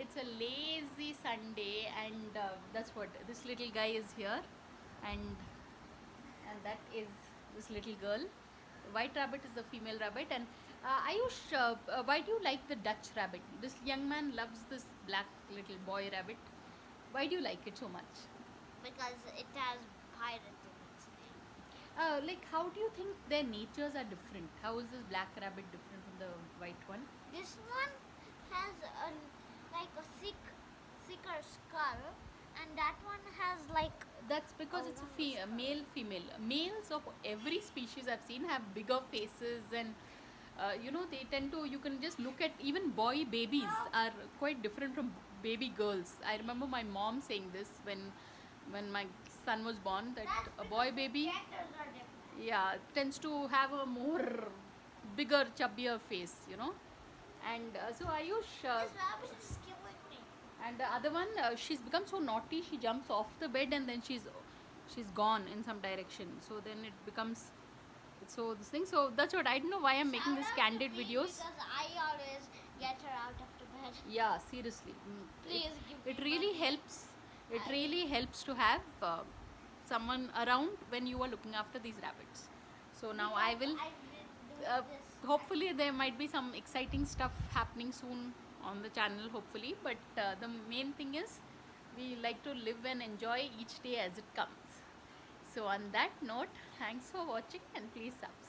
it's a lazy Sunday, and that's what this little guy is here, and that is this little girl. White rabbit is the female rabbit, and Ayush, why do you like the Dutch rabbit? This young man loves this black little boy rabbit. Why do you like it so much? Because it has pirate in its name. Like, how do you think their natures are different? How is this black rabbit different from the white one? This one has like a thicker skull, and that one has like That's because it's a male female. Males of every species I've seen have bigger faces, and they tend to. You can just look at even boy babies are quite different from baby girls. I remember my mom saying this when my son was born, that a boy baby, genders are different. yeah, tends to have a more bigger, chubbier face, And so Ayush, This rabbit is killing me. and the other one, she's become so naughty. She jumps off the bed and then she's gone in some direction. So then it becomes so this thing. So that's what, I don't know why I'm making this Shout out candid to me videos. because I always get her out of the bed. Yeah, seriously. Please give It me really money. helps. It really helps to have someone around when you are looking after these rabbits. So now I will. I did do this. Hopefully there might be some exciting stuff happening soon on the channel, hopefully, but the main thing is we like to live and enjoy each day as it comes. So on that note, thanks for watching, and please subscribe.